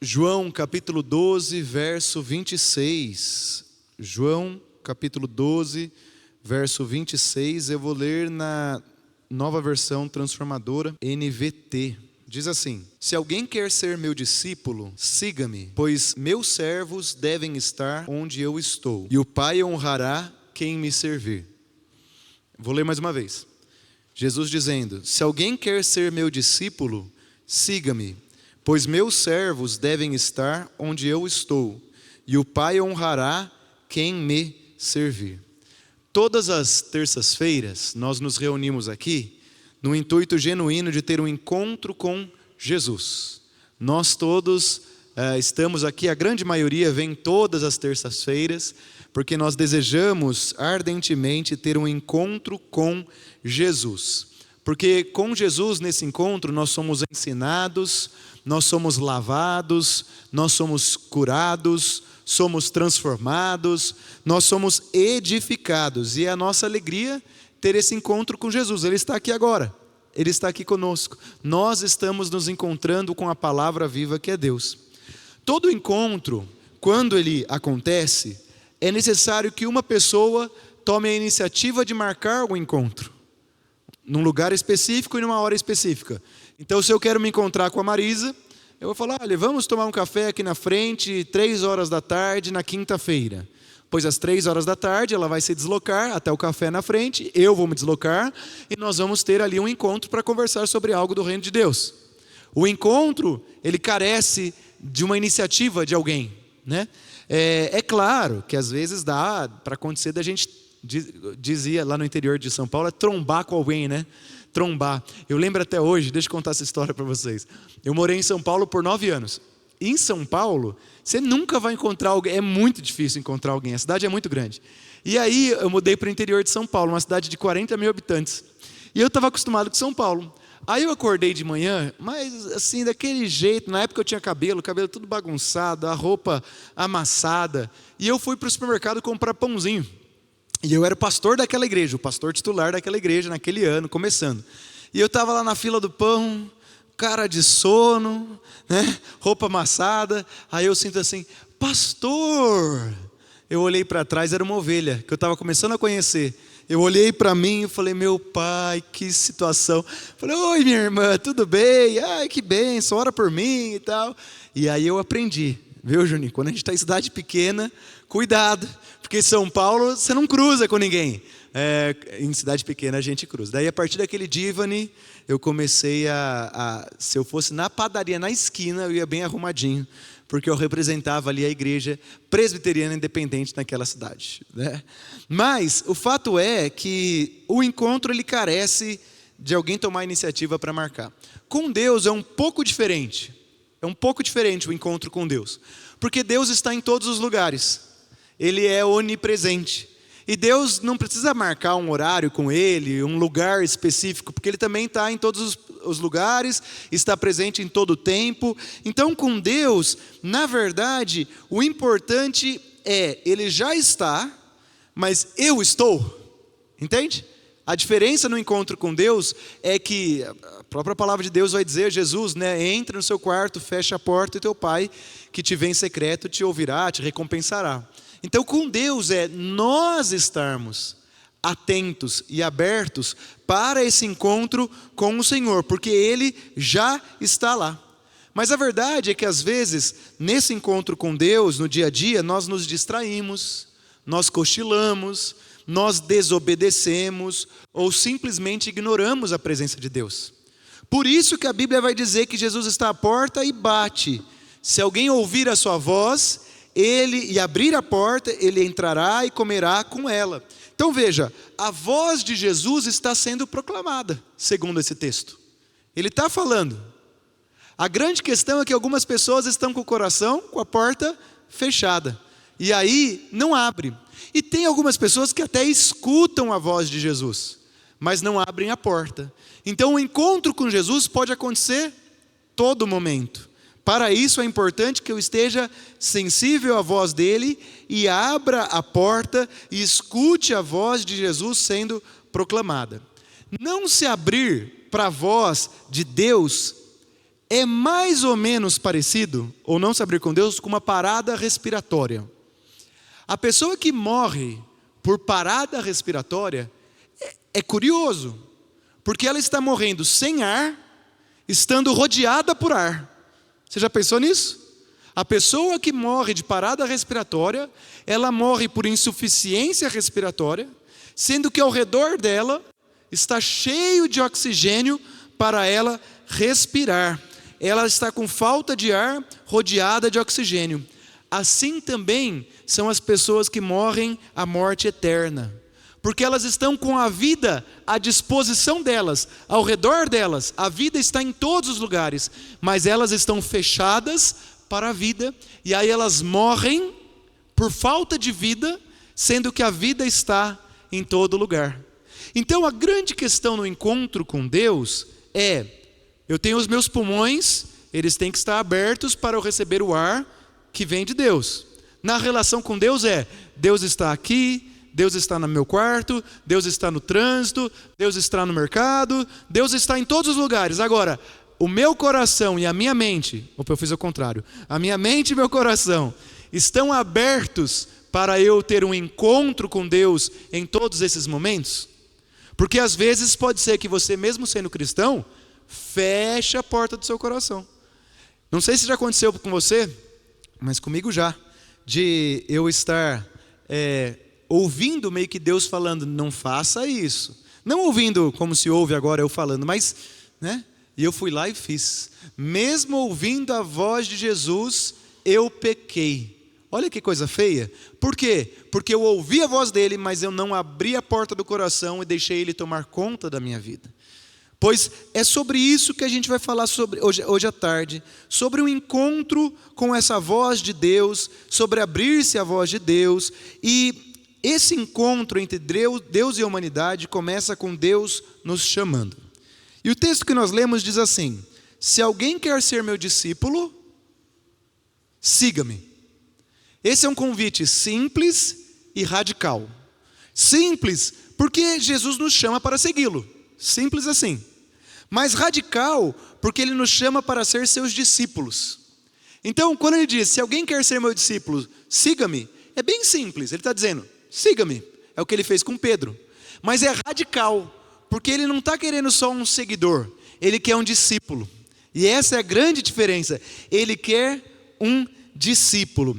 João capítulo 12, verso 26. João capítulo 12, verso 26. Eu vou ler na Nova Versão Transformadora, NVT. Diz assim: se alguém quer ser meu discípulo, siga-me, pois meus servos devem estar onde eu estou, e o Pai honrará quem me servir. Vou ler mais uma vez. Jesus dizendo: se alguém quer ser meu discípulo, siga-me, pois meus servos devem estar onde eu estou, e o Pai honrará quem me servir. Todas as terças-feiras nós nos reunimos aqui no intuito genuíno de ter um encontro com Jesus. Nós todos estamos aqui, a grande maioria vem todas as terças-feiras, porque nós desejamos ardentemente ter um encontro com Jesus. Porque com Jesus nesse encontro nós somos ensinados, nós somos lavados, nós somos curados, somos transformados, nós somos edificados. E é a nossa alegria ter esse encontro com Jesus. Ele está aqui agora, Ele está aqui conosco. Nós estamos nos encontrando com a palavra viva que é Deus. Todo encontro, quando ele acontece, é necessário que uma pessoa tome a iniciativa de marcar o encontro, num lugar específico e numa hora específica. Então, se eu quero me encontrar com a Marisa, eu vou falar: olha, vamos tomar um café aqui na frente, 3 horas da tarde, na quinta-feira. Pois às 3 horas da tarde ela vai se deslocar até o café na frente, eu vou me deslocar, e nós vamos ter ali um encontro para conversar sobre algo do reino de Deus. O encontro, ele carece de uma iniciativa de alguém, né? É claro que às vezes dá para acontecer da gente, dizia lá no interior de São Paulo, trombar com alguém, né? Trombar. Eu lembro até hoje, deixa eu contar essa história para vocês. Eu morei em São Paulo por 9 anos. E em São Paulo, você nunca vai encontrar alguém, é muito difícil encontrar alguém, a cidade é muito grande. E aí eu mudei para o interior de São Paulo, uma cidade de 40 mil habitantes. E eu estava acostumado com São Paulo. Aí eu acordei de manhã, mas assim, daquele jeito, na época eu tinha cabelo tudo bagunçado, a roupa amassada. E eu fui para o supermercado comprar pãozinho. E eu era o pastor daquela igreja, o pastor titular daquela igreja naquele ano, começando. E eu estava lá na fila do pão, cara de sono, né? Roupa amassada. Aí eu sinto assim: pastor! Eu olhei para trás, era uma ovelha que eu estava começando a conhecer. Eu olhei para mim e falei: meu pai, que situação. Falei: oi, minha irmã, tudo bem? Ai, que bênção, ora por mim e tal. E aí eu aprendi, viu, Juninho? Quando a gente está em cidade pequena, cuidado, porque São Paulo você não cruza com ninguém. Em cidade pequena a gente cruza. Daí a partir daquele dia, Ivani, eu comecei se eu fosse na padaria, na esquina, eu ia bem arrumadinho, porque eu representava ali a igreja presbiteriana independente naquela cidade, né? Mas o fato é que o encontro ele carece de alguém tomar a iniciativa para marcar. Com Deus é um pouco diferente. É um pouco diferente o encontro com Deus, porque Deus está em todos os lugares. Ele é onipresente. E Deus não precisa marcar um horário com Ele, um lugar específico, porque Ele também está em todos os lugares, está presente em todo o tempo. Então, com Deus, na verdade, o importante é, Ele já está, mas eu estou. Entende? A diferença no encontro com Deus é que a própria palavra de Deus vai dizer, Jesus, né? Entra no seu quarto, fecha a porta e teu Pai, que te vê em secreto, te ouvirá, te recompensará. Então, com Deus é nós estarmos atentos e abertos para esse encontro com o Senhor, porque Ele já está lá. Mas a verdade é que às vezes, nesse encontro com Deus, no dia a dia, nós nos distraímos, nós cochilamos, nós desobedecemos ou simplesmente ignoramos a presença de Deus. Por isso que a Bíblia vai dizer que Jesus está à porta e bate. Se alguém ouvir a sua voz e abrir a porta, ele entrará e comerá com ela. Então veja, a voz de Jesus está sendo proclamada, segundo esse texto. Ele está falando. A grande questão é que algumas pessoas estão com o coração, com a porta fechada. E aí não abre. E tem algumas pessoas que até escutam a voz de Jesus, mas não abrem a porta. Então o encontro com Jesus pode acontecer todo momento. Para isso é importante que eu esteja sensível à voz dele e abra a porta e escute a voz de Jesus sendo proclamada. Não se abrir para a voz de Deus é mais ou menos parecido, ou não se abrir com Deus, com uma parada respiratória. A pessoa que morre por parada respiratória é curioso, porque ela está morrendo sem ar, estando rodeada por ar. Você já pensou nisso? A pessoa que morre de parada respiratória, ela morre por insuficiência respiratória, sendo que ao redor dela está cheio de oxigênio para ela respirar. Ela está com falta de ar, rodeada de oxigênio. Assim também são as pessoas que morrem a morte eterna, porque elas estão com a vida à disposição delas, ao redor delas. A vida está em todos os lugares, mas elas estão fechadas para a vida, e aí elas morrem por falta de vida, sendo que a vida está em todo lugar. Então a grande questão no encontro com Deus é: eu tenho os meus pulmões, eles têm que estar abertos para eu receber o ar que vem de Deus. Na relação com Deus Deus está aqui, Deus está no meu quarto, Deus está no trânsito, Deus está no mercado, Deus está em todos os lugares. Agora, o meu coração e a minha mente, eu fiz o contrário, a minha mente e meu coração estão abertos para eu ter um encontro com Deus em todos esses momentos? Porque às vezes pode ser que você, mesmo sendo cristão, feche a porta do seu coração. Não sei se já aconteceu com você, mas comigo já, de eu estar ouvindo meio que Deus falando, não faça isso. Não ouvindo como se ouve agora eu falando, mas, né? E eu fui lá e fiz. Mesmo ouvindo a voz de Jesus, eu pequei. Olha que coisa feia. Por quê? Porque eu ouvi a voz dele, mas eu não abri a porta do coração e deixei ele tomar conta da minha vida. Pois é sobre isso que a gente vai falar hoje à tarde, sobre o encontro com essa voz de Deus, sobre abrir-se à voz de Deus. E esse encontro entre Deus e a humanidade começa com Deus nos chamando. E o texto que nós lemos diz assim: se alguém quer ser meu discípulo, siga-me. Esse é um convite simples e radical. Simples, porque Jesus nos chama para segui-lo. Simples assim. Mas radical, porque ele nos chama para ser seus discípulos. Então, quando ele diz, se alguém quer ser meu discípulo, siga-me, é bem simples. Ele está dizendo, siga-me. É o que ele fez com Pedro. Mas é radical, porque ele não está querendo só um seguidor, ele quer um discípulo. E essa é a grande diferença. Ele quer um discípulo.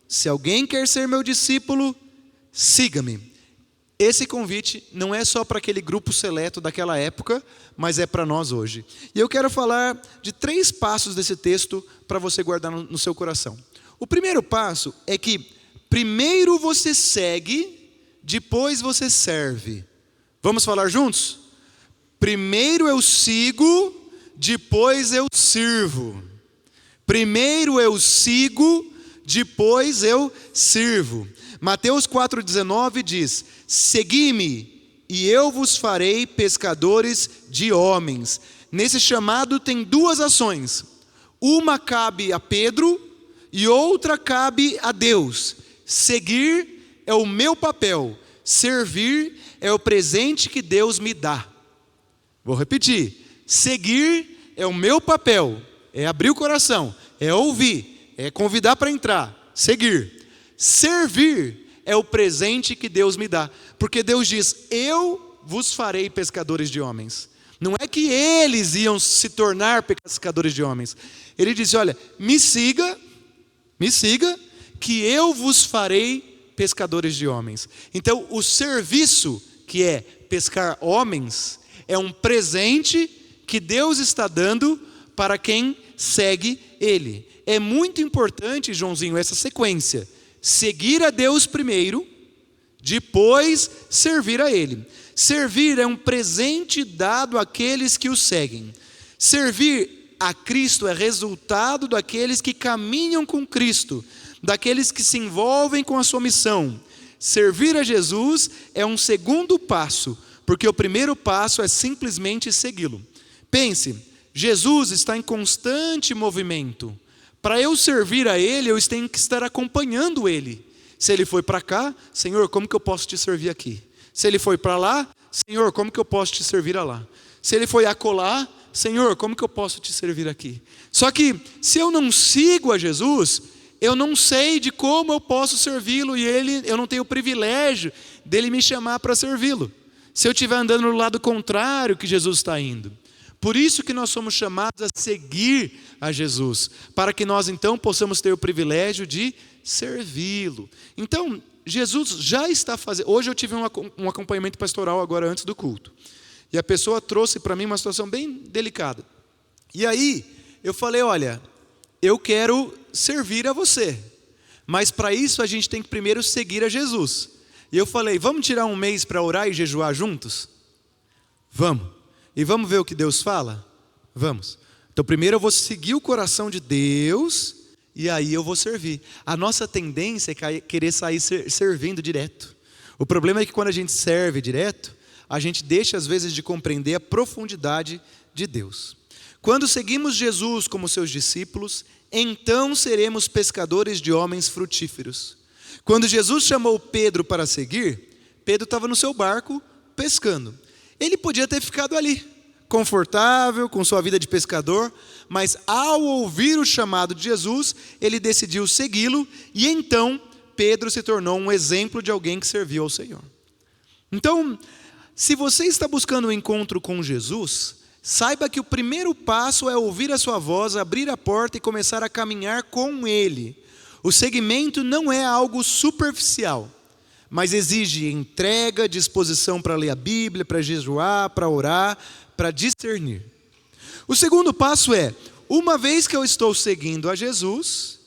Se alguém quer ser meu discípulo, siga-me. Esse convite não é só para aquele grupo seleto daquela época, mas é para nós hoje. E eu quero falar de 3 passos desse texto para você guardar no seu coração. O primeiro passo é que primeiro você segue, depois você serve. Vamos falar juntos? Primeiro eu sigo, depois eu sirvo. Primeiro eu sigo, depois eu sirvo. Mateus 4,19 diz, segui-me e eu vos farei pescadores de homens. Nesse chamado tem 2 ações. Uma cabe a Pedro e outra cabe a Deus. Seguir é o meu papel, servir é o presente que Deus me dá. Vou repetir, seguir é o meu papel, é abrir o coração, é ouvir, é convidar para entrar, seguir. Servir é o presente que Deus me dá, porque Deus diz, eu vos farei pescadores de homens. Não é que eles iam se tornar pescadores de homens. Ele disse, olha, me siga, que eu vos farei pescadores de homens. Então o serviço, que é pescar homens, é um presente que Deus está dando para quem segue Ele. É muito importante, Joãozinho, essa sequência. Seguir a Deus primeiro, depois servir a Ele. Servir é um presente dado àqueles que o seguem. Servir a Cristo é resultado daqueles que caminham com Cristo, daqueles que se envolvem com a sua missão. Servir a Jesus é um segundo passo, porque o primeiro passo é simplesmente segui-lo. Pense, Jesus está em constante movimento. Para eu servir a Ele, eu tenho que estar acompanhando Ele. Se Ele foi para cá, Senhor, como que eu posso te servir aqui? Se Ele foi para lá, Senhor, como que eu posso te servir lá? Se Ele foi acolá, Senhor, como que eu posso te servir aqui? Só que se eu não sigo a Jesus, eu não sei de como eu posso servi-lo, e eu não tenho o privilégio dele me chamar para servi-lo, se eu estiver andando no lado contrário que Jesus está indo. Por isso que nós somos chamados a seguir a Jesus, para que nós então possamos ter o privilégio de servi-lo. Então, Jesus já está fazendo. Hoje eu tive um acompanhamento pastoral agora antes do culto, e a pessoa trouxe para mim uma situação bem delicada. E aí eu falei: olha, eu quero servir a você, mas para isso a gente tem que primeiro seguir a Jesus. E eu falei: vamos tirar um mês para orar e jejuar juntos? Vamos. E vamos ver o que Deus fala? Vamos. Então primeiro eu vou seguir o coração de Deus, e aí eu vou servir. A nossa tendência é querer sair servindo direto. O problema é que quando a gente serve direto, a gente deixa às vezes de compreender a profundidade de Deus. Quando seguimos Jesus como seus discípulos, então seremos pescadores de homens frutíferos. Quando Jesus chamou Pedro para seguir, Pedro estava no seu barco pescando. Ele podia ter ficado ali, confortável, com sua vida de pescador, mas ao ouvir o chamado de Jesus, ele decidiu segui-lo, e então Pedro se tornou um exemplo de alguém que serviu ao Senhor. Então, se você está buscando um encontro com Jesus, saiba que o primeiro passo é ouvir a sua voz, abrir a porta e começar a caminhar com Ele. O seguimento não é algo superficial, mas exige entrega, disposição para ler a Bíblia, para jejuar, para orar, para discernir. O segundo passo é: uma vez que eu estou seguindo a Jesus,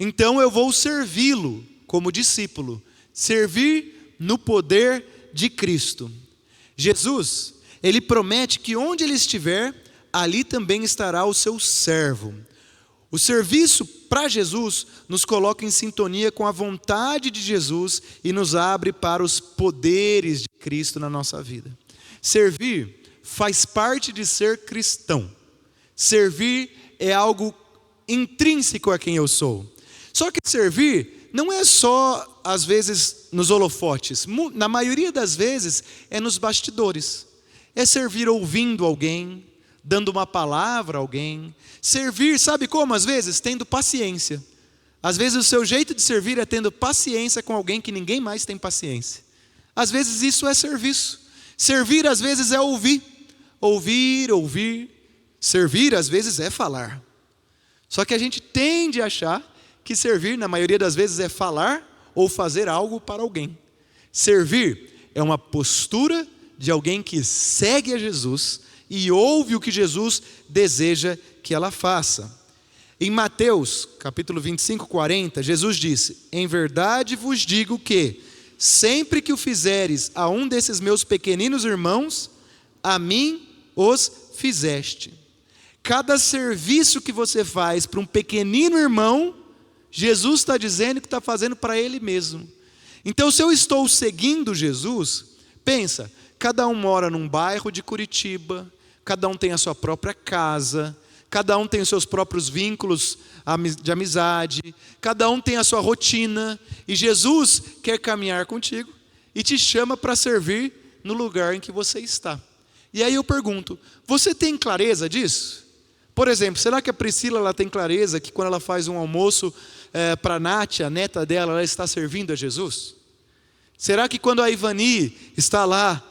então eu vou servi-lo como discípulo, servir no poder de Cristo. Jesus, Ele promete que onde Ele estiver, ali também estará o seu servo. O serviço para Jesus nos coloca em sintonia com a vontade de Jesus e nos abre para os poderes de Cristo na nossa vida. Servir faz parte de ser cristão. Servir é algo intrínseco a quem eu sou. Só que servir não é só, às vezes, nos holofotes. Na maioria das vezes é nos bastidores. É servir ouvindo alguém, dando uma palavra a alguém. Servir, sabe como? Às vezes, tendo paciência. Às vezes o seu jeito de servir é tendo paciência com alguém que ninguém mais tem paciência. Às vezes isso é serviço. Servir às vezes é ouvir. Ouvir. Servir às vezes é falar. Só que a gente tende a achar que servir na maioria das vezes é falar ou fazer algo para alguém. Servir é uma postura de alguém que segue a Jesus e ouve o que Jesus deseja que ela faça. Em Mateus, capítulo 25, 40, Jesus disse: em verdade vos digo que, sempre que o fizeres a um desses meus pequeninos irmãos, a mim os fizeste. Cada serviço que você faz para um pequenino irmão, Jesus está dizendo que está fazendo para Ele mesmo. Então, se eu estou seguindo Jesus, pensa, cada um mora num bairro de Curitiba, cada um tem a sua própria casa, cada um tem os seus próprios vínculos de amizade, cada um tem a sua rotina, e Jesus quer caminhar contigo e te chama para servir no lugar em que você está. E aí eu pergunto, você tem clareza disso? Por exemplo, será que a Priscila ela tem clareza que quando ela faz um almoço para a Nath, a neta dela, ela está servindo a Jesus? Será que quando a Ivani está lá,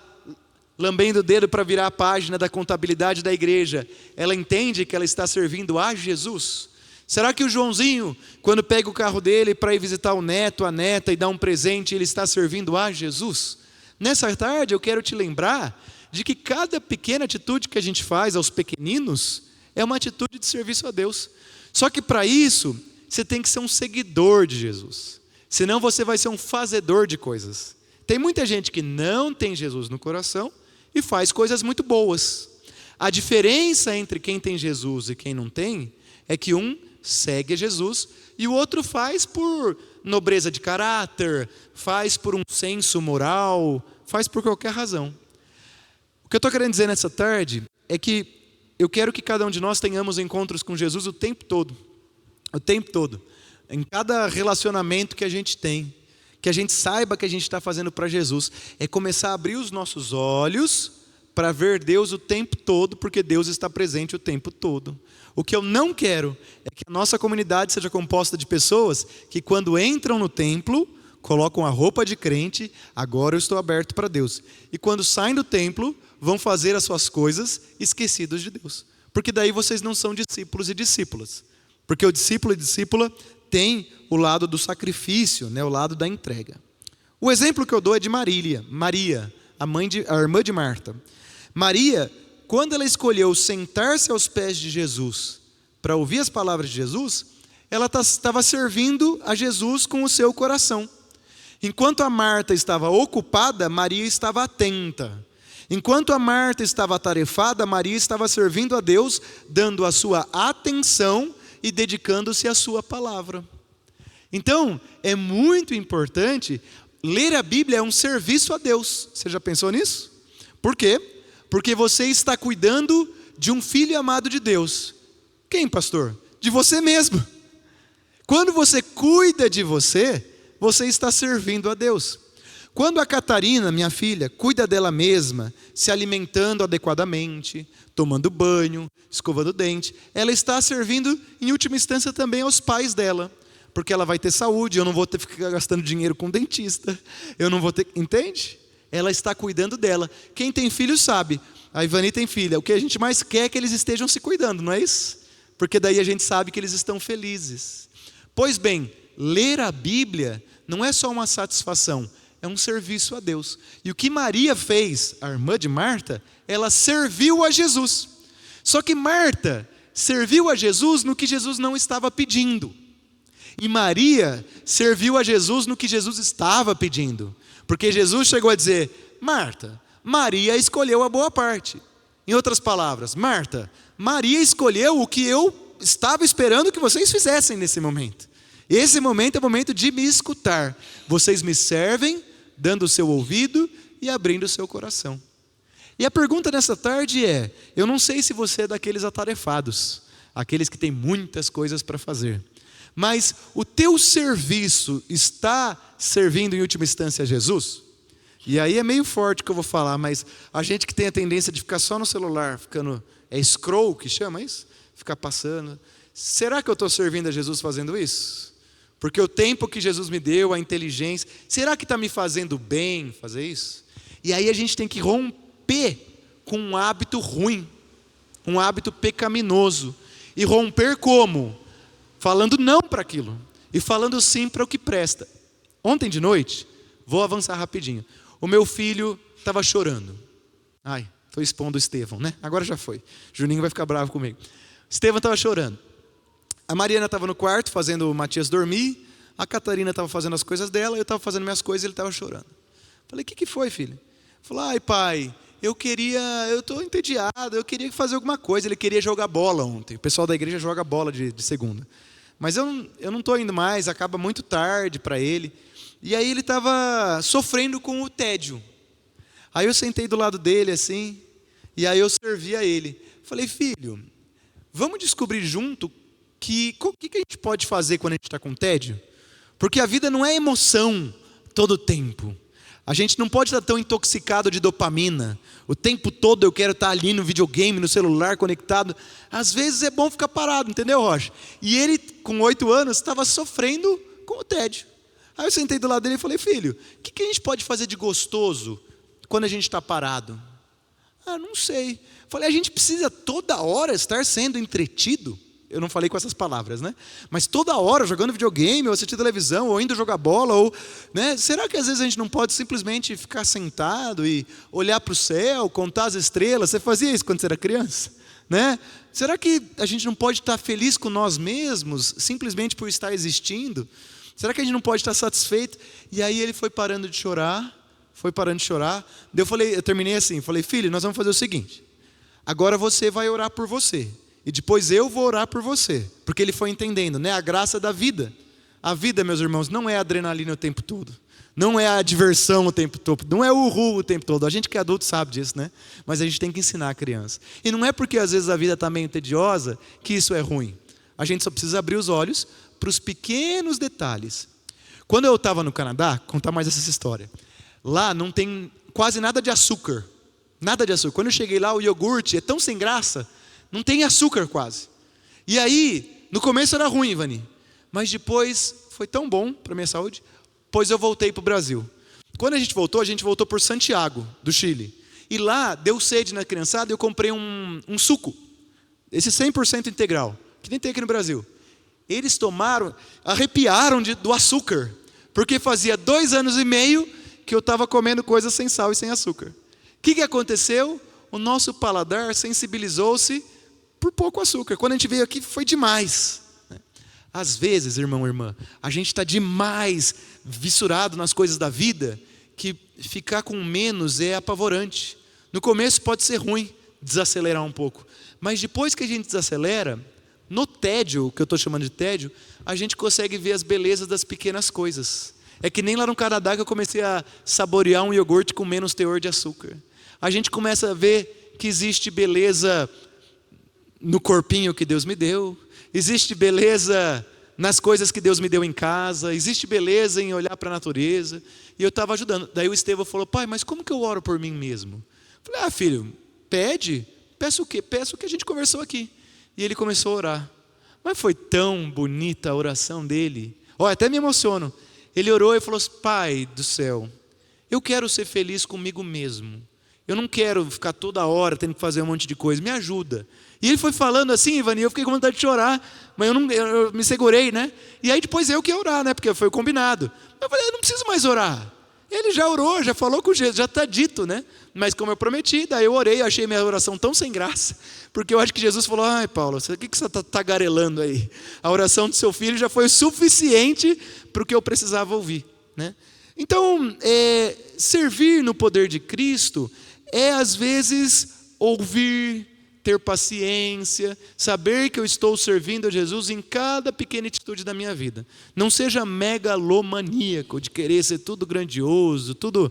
lambendo o dedo para virar a página da contabilidade da igreja, ela entende que ela está servindo a Jesus? Será que o Joãozinho, quando pega o carro dele para ir visitar o neto, a neta e dar um presente, ele está servindo a Jesus? Nessa tarde eu quero te lembrar de que cada pequena atitude que a gente faz aos pequeninos é uma atitude de serviço a Deus. Só que para isso, você tem que ser um seguidor de Jesus. Senão você vai ser um fazedor de coisas. Tem muita gente que não tem Jesus no coração e faz coisas muito boas. A diferença entre quem tem Jesus e quem não tem é que um segue a Jesus e o outro faz por nobreza de caráter, faz por um senso moral, faz por qualquer razão. O que eu estou querendo dizer nessa tarde é que eu quero que cada um de nós tenhamos encontros com Jesus o tempo todo. O tempo todo. Em cada relacionamento que a gente tem. Que a gente saiba que a gente está fazendo para Jesus. É começar a abrir os nossos olhos para ver Deus o tempo todo, porque Deus está presente o tempo todo. O que eu não quero é que a nossa comunidade seja composta de pessoas que quando entram no templo, colocam a roupa de crente, agora eu estou aberto para Deus. E quando saem do templo, vão fazer as suas coisas esquecidos de Deus. Porque daí vocês não são discípulos e discípulas. Porque o discípulo e discípula tem o lado do sacrifício, né, o lado da entrega. O exemplo que eu dou é de Maria, a irmã de Marta. Maria, quando ela escolheu sentar-se aos pés de Jesus para ouvir as palavras de Jesus, ela estava servindo a Jesus com o seu coração. Enquanto a Marta estava ocupada, Maria estava atenta. Enquanto a Marta estava atarefada, Maria estava servindo a Deus, dando a sua atenção e dedicando-se à sua palavra. Então, é muito importante, ler a Bíblia é um serviço a Deus. Você já pensou nisso? Por quê? Porque você está cuidando de um filho amado de Deus. Quem, pastor? De você mesmo. Quando você cuida de você, você está servindo a Deus. Quando a Catarina, minha filha, cuida dela mesma, se alimentando adequadamente, tomando banho, escovando o dente, ela está servindo, em última instância, também aos pais dela. Porque ela vai ter saúde, eu não vou ter que ficar gastando dinheiro com dentista, eu não vou ter, entende? Ela está cuidando dela. Quem tem filho sabe, a Ivani tem filha, o que a gente mais quer é que eles estejam se cuidando, não é isso? Porque daí a gente sabe que eles estão felizes. Pois bem, ler a Bíblia não é só uma satisfação, é um serviço a Deus. E o que Maria fez, a irmã de Marta, ela serviu a Jesus. Só que Marta serviu a Jesus no que Jesus não estava pedindo. E Maria serviu a Jesus no que Jesus estava pedindo. Porque Jesus chegou a dizer: Marta, Maria escolheu a boa parte. Em outras palavras, Marta, Maria escolheu o que eu estava esperando que vocês fizessem nesse momento. Esse momento é o momento de me escutar. Vocês me servem, dando o seu ouvido e abrindo o seu coração. E a pergunta nessa tarde é: eu não sei se você é daqueles atarefados, aqueles que têm muitas coisas para fazer, mas o teu serviço está servindo em última instância a Jesus? E aí é meio forte o que eu vou falar, mas a gente que tem a tendência de ficar só no celular, scroll que chama isso? Ficar passando. Será que eu estou servindo a Jesus fazendo isso? Porque o tempo que Jesus me deu, a inteligência, será que está me fazendo bem fazer isso? E aí a gente tem que romper com um hábito ruim, um hábito pecaminoso. E romper como? Falando não para aquilo e falando sim para o que presta. Ontem de noite, vou avançar rapidinho, o meu filho estava chorando. Ai, estou expondo o Estevão, né? Agora já foi, Juninho vai ficar bravo comigo. Estevão estava chorando. A Mariana estava no quarto fazendo o Matias dormir, a Catarina estava fazendo as coisas dela, eu estava fazendo minhas coisas e ele estava chorando. Falei: o que foi, filho? Ele falou: ai, pai, eu estou entediado, eu queria fazer alguma coisa. Ele queria jogar bola ontem, o pessoal da igreja joga bola de segunda. Mas eu não estou indo mais, acaba muito tarde para ele. E aí ele estava sofrendo com o tédio. Aí eu sentei do lado dele assim, e aí eu servi a ele. Falei: filho, vamos descobrir junto o que a gente pode fazer quando a gente está com tédio? Porque a vida não é emoção todo o tempo. A gente não pode estar tão intoxicado de dopamina. O tempo todo eu quero estar ali no videogame, no celular, conectado. Às vezes é bom ficar parado, entendeu, Rocha? E ele, com 8 anos, estava sofrendo com o tédio. Aí eu sentei do lado dele e falei: filho, o que a gente pode fazer de gostoso quando a gente está parado? Ah, não sei. Falei: a gente precisa toda hora estar sendo entretido? Eu não falei com essas palavras, né? Mas toda hora jogando videogame, ou assistindo televisão, ou indo jogar bola, ou, né? Será que às vezes a gente não pode simplesmente ficar sentado e olhar para o céu, contar as estrelas? Você fazia isso quando você era criança, né? Será que a gente não pode estar feliz com nós mesmos, simplesmente por estar existindo? Será que a gente não pode estar satisfeito? E aí ele foi parando de chorar. Eu terminei assim, falei: filho, nós vamos fazer o seguinte, agora você vai orar por você, e depois eu vou orar por você. Porque ele foi entendendo, né? A graça da vida. A vida, meus irmãos, não é adrenalina o tempo todo, não é a diversão o tempo todo, não é o uhul o tempo todo. A gente que é adulto sabe disso, né? Mas a gente tem que ensinar a criança. E não é porque às vezes a vida está meio tediosa que isso é ruim. A gente só precisa abrir os olhos para os pequenos detalhes. Quando eu estava no Canadá, contar mais essa história, lá não tem quase nada de açúcar, Nada de açúcar. Quando eu cheguei lá, o iogurte é tão sem graça, não tem açúcar quase. E aí, no começo era ruim, Ivani, mas depois foi tão bom para a minha saúde, pois eu voltei para o Brasil. Quando a gente voltou por Santiago, do Chile. E lá, deu sede na criançada, eu comprei um suco, esse 100% integral, que nem tem aqui no Brasil. Eles tomaram, arrepiaram do açúcar, porque fazia 2 anos e meio que eu estava comendo coisas sem sal e sem açúcar. O que aconteceu? O nosso paladar sensibilizou-se por pouco açúcar. Quando a gente veio aqui foi demais. Às vezes, irmão e irmã, a gente está demais vissurado nas coisas da vida, que ficar com menos é apavorante. No começo pode ser ruim desacelerar um pouco, mas depois que a gente desacelera, no tédio, que eu estou chamando de tédio, a gente consegue ver as belezas das pequenas coisas. É que nem lá no Canadá que eu comecei a saborear um iogurte com menos teor de açúcar. A gente começa a ver que existe beleza no corpinho que Deus me deu, existe beleza nas coisas que Deus me deu em casa, existe beleza em olhar para a natureza. E eu estava ajudando. Daí o Estevão falou: pai, mas como que eu oro por mim mesmo? Eu falei: filho, peça o quê? Peça o que a gente conversou aqui. E ele começou a orar. Mas foi tão bonita a oração dele. Até me emociono. Ele orou e falou: pai do céu, eu quero ser feliz comigo mesmo. Eu não quero ficar toda hora tendo que fazer um monte de coisa, me ajuda. E ele foi falando assim, Ivani, eu fiquei com vontade de chorar, mas eu me segurei, né? E aí depois eu que ia orar, né? Porque foi combinado. Eu falei: eu não preciso mais orar. Ele já orou, já falou com Jesus, já está dito, né? Mas como eu prometi, daí eu orei, eu achei minha oração tão sem graça, porque eu acho que Jesus falou: ai, Paulo, o que você está tagarelando aí? A oração do seu filho já foi o suficiente para o que eu precisava ouvir, né? Então, servir no poder de Cristo é às vezes ouvir, ter paciência, saber que eu estou servindo a Jesus em cada pequena atitude da minha vida. Não seja megalomaníaco de querer ser tudo grandioso, tudo.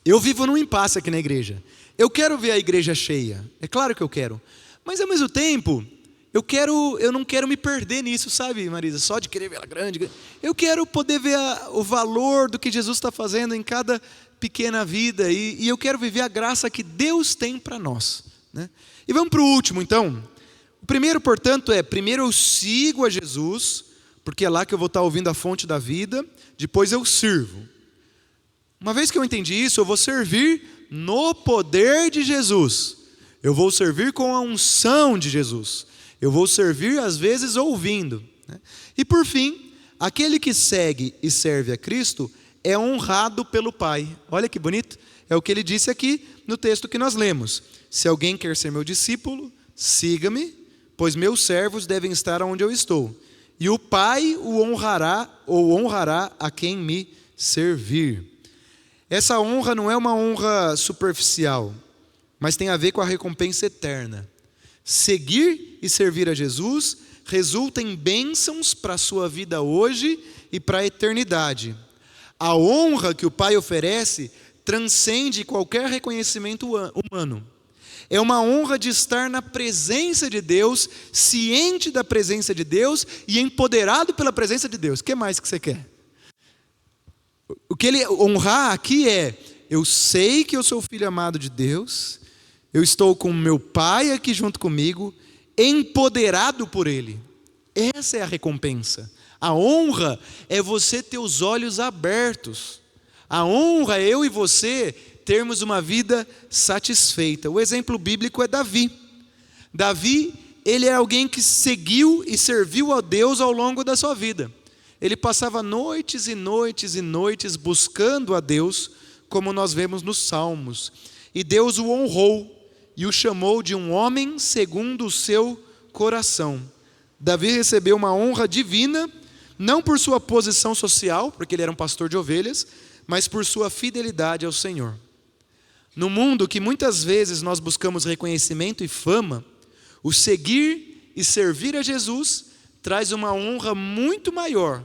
Eu vivo num impasse aqui na igreja. Eu quero ver a igreja cheia, é claro que eu quero, mas ao mesmo tempo eu não quero me perder nisso, sabe, Marisa? Só de querer ver ela grande. Eu quero poder ver o valor do que Jesus está fazendo em cada pequena vida, e eu quero viver a graça que Deus tem para nós, né? E vamos para o último então. O primeiro, portanto, primeiro eu sigo a Jesus, porque é lá que eu vou estar ouvindo a fonte da vida. Depois eu sirvo. Uma vez que eu entendi isso, eu vou servir no poder de Jesus. Eu vou servir com a unção de Jesus. Eu vou servir às vezes ouvindo, né? E por fim, aquele que segue e serve a Cristo é honrado pelo Pai. Olha que bonito. É o que ele disse aqui no texto que nós lemos. Se alguém quer ser meu discípulo, siga-me, pois meus servos devem estar onde eu estou. E o Pai o honrará, ou honrará a quem me servir. Essa honra não é uma honra superficial, mas tem a ver com a recompensa eterna. Seguir e servir a Jesus resulta em bênçãos para a sua vida hoje e para a eternidade. A honra que o Pai oferece transcende qualquer reconhecimento humano. É uma honra de estar na presença de Deus, ciente da presença de Deus e empoderado pela presença de Deus. O que mais que você quer? O que ele honrar aqui eu sei que eu sou filho amado de Deus, eu estou com meu Pai aqui junto comigo, empoderado por Ele. Essa é a recompensa. A honra é você ter os olhos abertos. A honra é eu e você termos uma vida satisfeita. O exemplo bíblico é Davi. Davi, ele é alguém que seguiu e serviu a Deus ao longo da sua vida. Ele passava noites e noites e noites buscando a Deus, como nós vemos nos Salmos. E Deus o honrou e o chamou de um homem segundo o seu coração. Davi recebeu uma honra divina, não por sua posição social, porque ele era um pastor de ovelhas, mas por sua fidelidade ao Senhor. No mundo que muitas vezes nós buscamos reconhecimento e fama, o seguir e servir a Jesus traz uma honra muito maior,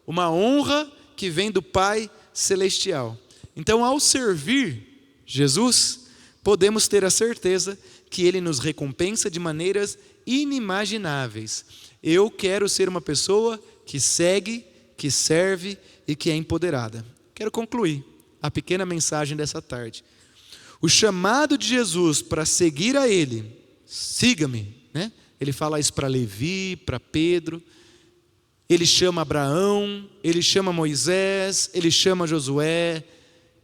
uma honra que vem do Pai Celestial. Então, ao servir Jesus, podemos ter a certeza que Ele nos recompensa de maneiras inimagináveis. Eu quero ser uma pessoa que segue, que serve e que é empoderada. Quero concluir a pequena mensagem dessa tarde. O chamado de Jesus para seguir a Ele, siga-me, né? Ele fala isso para Levi, para Pedro. Ele chama Abraão, ele chama Moisés, ele chama Josué.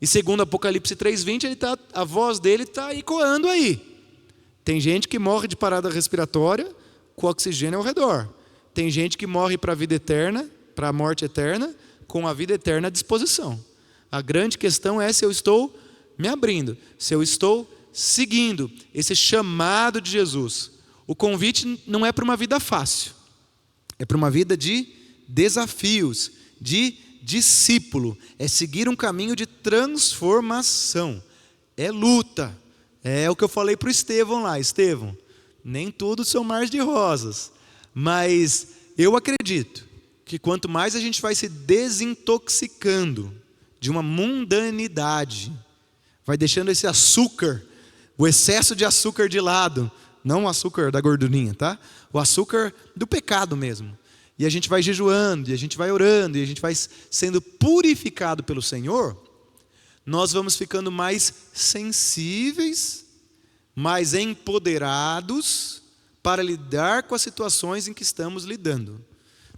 E segundo Apocalipse 3:20, a voz dele está ecoando aí. Tem gente que morre de parada respiratória com oxigênio ao redor. Tem gente que morre para a vida eterna, para a morte eterna, com a vida eterna à disposição. A grande questão é se eu estou me abrindo, se eu estou seguindo esse chamado de Jesus. O convite não é para uma vida fácil, é para uma vida de desafios, de discípulo, é seguir um caminho de transformação, é luta, é o que eu falei para o Estevão lá. Estevão, nem tudo são mares de rosas, mas eu acredito que quanto mais a gente vai se desintoxicando de uma mundanidade, vai deixando esse açúcar, o excesso de açúcar de lado, não o açúcar da gordurinha, tá? O açúcar do pecado mesmo. E a gente vai jejuando, e a gente vai orando, e a gente vai sendo purificado pelo Senhor, nós vamos ficando mais sensíveis, mais empoderados para lidar com as situações em que estamos lidando.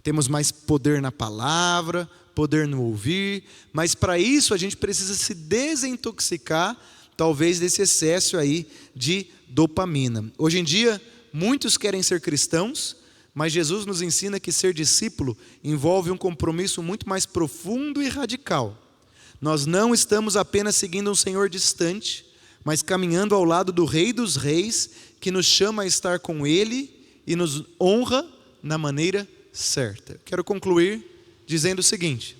Temos mais poder na palavra, poder no ouvir, mas para isso a gente precisa se desintoxicar, talvez desse excesso aí de dopamina. Hoje em dia, muitos querem ser cristãos, mas Jesus nos ensina que ser discípulo envolve um compromisso muito mais profundo e radical. Nós não estamos apenas seguindo um Senhor distante, mas caminhando ao lado do Rei dos Reis, que nos chama a estar com Ele e nos honra na maneira certa. Quero concluir dizendo o seguinte: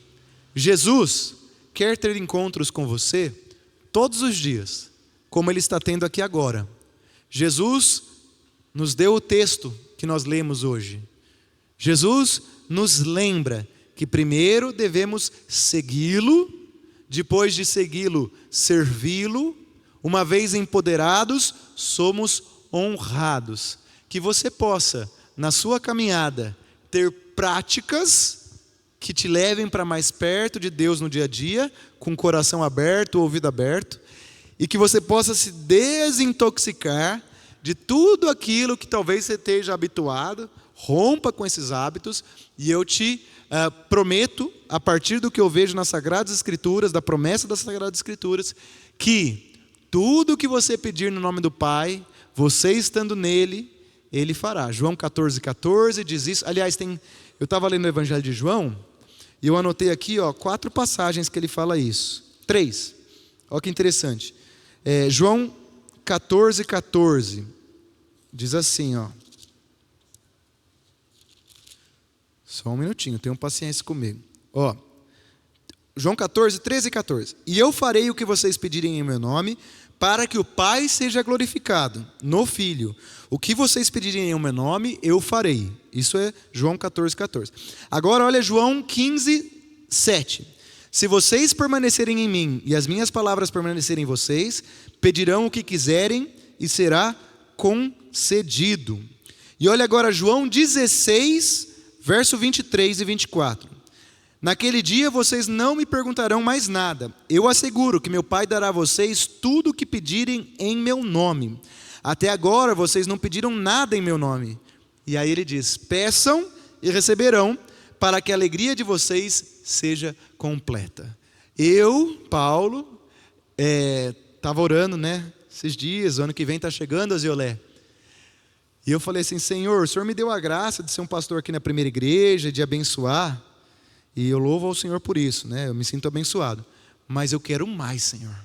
Jesus quer ter encontros com você todos os dias, como Ele está tendo aqui agora. Jesus nos deu o texto que nós lemos hoje. Jesus nos lembra que primeiro devemos segui-lo, depois de segui-lo, servi-lo. Uma vez empoderados, somos honrados. Que você possa, na sua caminhada, ter práticas que te levem para mais perto de Deus no dia a dia, com o coração aberto, o ouvido aberto, e que você possa se desintoxicar de tudo aquilo que talvez você esteja habituado. Rompa com esses hábitos, e eu te prometo, a partir do que eu vejo nas Sagradas Escrituras, da promessa das Sagradas Escrituras, que tudo que você pedir no nome do Pai, você estando nele, Ele fará. João 14,14 diz isso. Aliás, eu estava lendo o Evangelho de João, e eu anotei aqui 4 passagens que ele fala isso. 3. Olha que interessante. João 14,14 diz assim, só um minutinho, tenham paciência comigo. João 14, 13 e 14. E eu farei o que vocês pedirem em meu nome, para que o Pai seja glorificado no Filho. O que vocês pedirem em meu nome, eu farei. Isso é João 14, 14. Agora olha João 15, 7. Se vocês permanecerem em mim e as minhas palavras permanecerem em vocês, pedirão o que quiserem e será concedido. E olha agora João 16, verso 23 e 24. Naquele dia vocês não me perguntarão mais nada. Eu asseguro que meu Pai dará a vocês tudo o que pedirem em meu nome. Até agora vocês não pediram nada em meu nome. E aí ele diz: peçam e receberão, para que a alegria de vocês seja completa. Eu, Paulo, estava orando, esses dias, o ano que vem está chegando, Aziolé. E eu falei assim: Senhor, o Senhor me deu a graça de ser um pastor aqui na primeira igreja, de abençoar. E eu louvo ao Senhor por isso, eu me sinto abençoado. Mas eu quero mais, Senhor.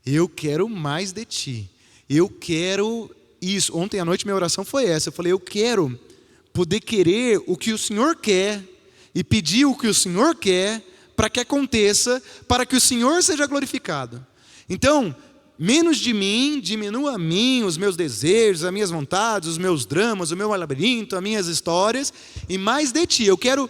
Eu quero mais de Ti. Eu quero isso. Ontem à noite minha oração foi essa. Eu falei: eu quero poder querer o que o Senhor quer e pedir o que o Senhor quer para que aconteça, para que o Senhor seja glorificado. Então, menos de mim, diminua a mim, os meus desejos, as minhas vontades, os meus dramas, o meu labirinto, as minhas histórias, e mais de Ti. Eu quero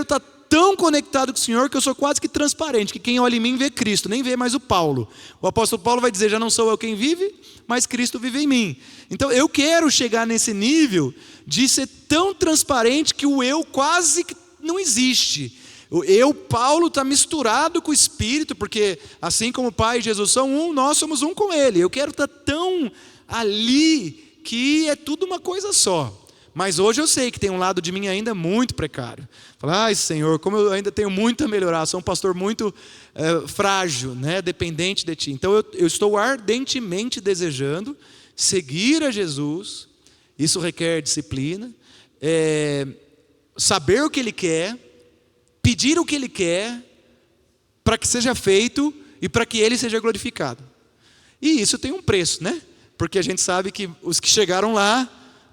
estar tão conectado com o Senhor que eu sou quase que transparente, que quem olha em mim vê Cristo, nem vê mais o Paulo. O apóstolo Paulo vai dizer: já não sou eu quem vive, mas Cristo vive em mim. Então eu quero chegar nesse nível de ser tão transparente que o eu quase que não existe. Paulo, está misturado com o Espírito, porque assim como o Pai e Jesus são um, nós somos um com Ele. Eu quero estar tão ali que é tudo uma coisa só. Mas hoje eu sei que tem um lado de mim ainda muito precário. Falar, ai Senhor, como eu ainda tenho muito a melhorar, sou um pastor muito frágil, né, dependente de Ti. Então eu estou ardentemente desejando seguir a Jesus. Isso requer disciplina, saber o que Ele quer, pedir o que Ele quer, para que seja feito e para que Ele seja glorificado. E isso tem um preço, né? Porque a gente sabe que os que chegaram lá,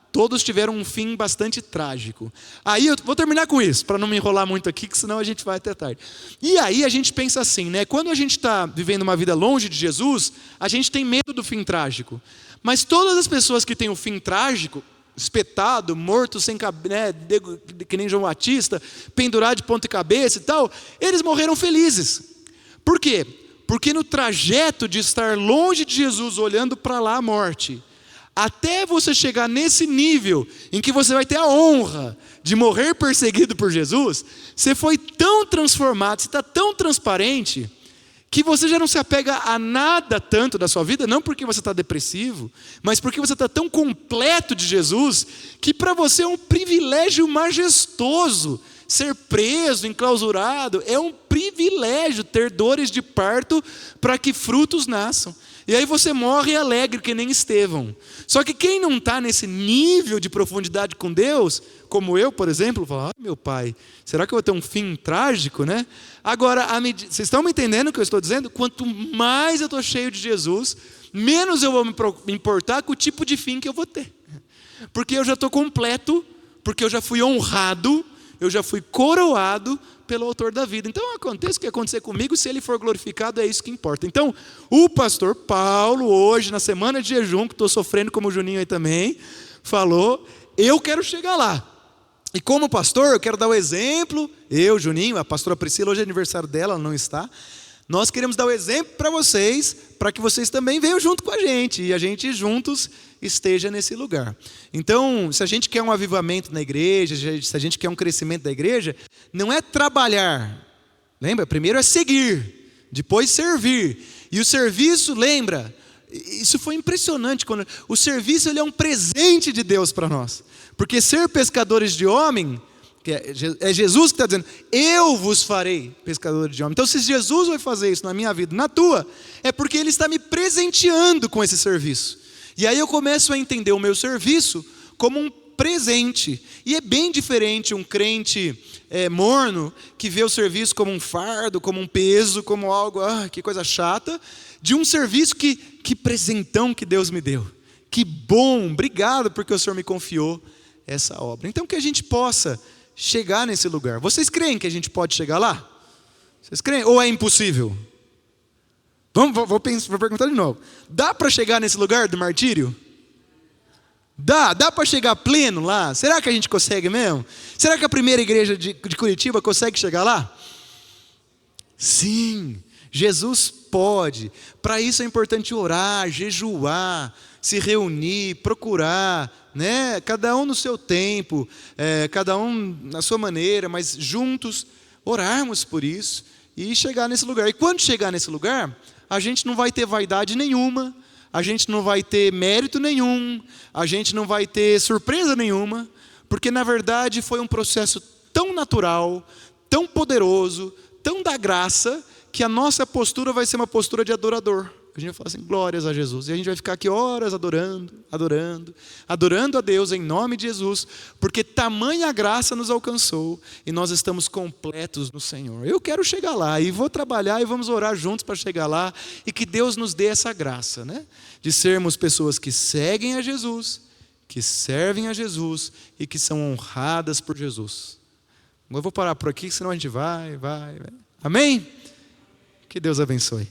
todos tiveram um fim bastante trágico. Aí eu vou terminar com isso, para não me enrolar muito aqui, que senão a gente vai até tarde. E aí a gente pensa assim, né? Quando a gente está vivendo uma vida longe de Jesus, a gente tem medo do fim trágico. Mas todas as pessoas que têm o fim trágico, espetado, morto, sem cabeça, que nem João Batista, pendurado de ponta e cabeça e tal, eles morreram felizes. Por quê? Porque no trajeto de estar longe de Jesus, olhando para lá a morte, até você chegar nesse nível em que você vai ter a honra de morrer perseguido por Jesus, você foi tão transformado, você está tão transparente, que você já não se apega a nada tanto da sua vida, não porque você está depressivo, mas porque você está tão completo de Jesus, que para você é um privilégio majestoso ser preso, enclausurado, é um privilégio ter dores de parto para que frutos nasçam. E aí você morre alegre, que nem Estevão. Só que quem não está nesse nível de profundidade com Deus, como eu, por exemplo, fala, meu pai, será que eu vou ter um fim trágico, né? Agora, vocês estão me entendendo o que eu estou dizendo? Quanto mais eu estou cheio de Jesus, menos eu vou me importar com o tipo de fim que eu vou ter. Porque eu já estou completo, porque eu já fui honrado, eu já fui coroado pelo autor da vida. Então aconteça o que acontecer comigo, se ele for glorificado, é isso que importa. Então o pastor Paulo, hoje na semana de jejum, que estou sofrendo como o Juninho aí também, falou, eu quero chegar lá. E como pastor, eu quero dar o exemplo, eu, Juninho, a pastora Priscila, hoje é aniversário dela, ela não está. Nós queremos dar o exemplo para vocês, para que vocês também venham junto com a gente, e a gente juntos esteja nesse lugar. Então, se a gente quer um avivamento na igreja, se a gente quer um crescimento da igreja, não é trabalhar, lembra? Primeiro é seguir, depois servir. E o serviço, lembra? Isso foi impressionante, quando o serviço ele é um presente de Deus para nós. Porque ser pescadores de homem, que é Jesus que está dizendo, eu vos farei pescadores de homem. Então se Jesus vai fazer isso na minha vida, na tua, é porque Ele está me presenteando com esse serviço. E aí eu começo a entender o meu serviço como um presente. E é bem diferente um crente morno, que vê o serviço como um fardo, como um peso, como algo, que coisa chata, de um serviço que presentão que Deus me deu. Que bom, obrigado porque o Senhor me confiou essa obra. Então que a gente possa chegar nesse lugar. Vocês creem que a gente pode chegar lá? Vocês creem? Ou é impossível? Vou perguntar de novo. Dá para chegar nesse lugar do martírio? Dá para chegar pleno lá? Será que a gente consegue mesmo? Será que a primeira igreja de Curitiba consegue chegar lá? Sim, Jesus pode. Para isso é importante orar, jejuar, se reunir, procurar, né? Cada um no seu tempo, cada um na sua maneira, mas juntos orarmos por isso e chegar nesse lugar. E quando chegar nesse lugar, a gente não vai ter vaidade nenhuma, a gente não vai ter mérito nenhum, a gente não vai ter surpresa nenhuma, porque na verdade foi um processo tão natural, tão poderoso, tão da graça, que a nossa postura vai ser uma postura de adorador. A gente vai falar assim, glórias a Jesus. E a gente vai ficar aqui horas adorando a Deus em nome de Jesus, porque tamanha graça nos alcançou e nós estamos completos no Senhor. Eu quero chegar lá e vou trabalhar e vamos orar juntos para chegar lá e que Deus nos dê essa graça, né? De sermos pessoas que seguem a Jesus, que servem a Jesus e que são honradas por Jesus. Eu vou parar por aqui, senão a gente vai. Amém? Que Deus abençoe.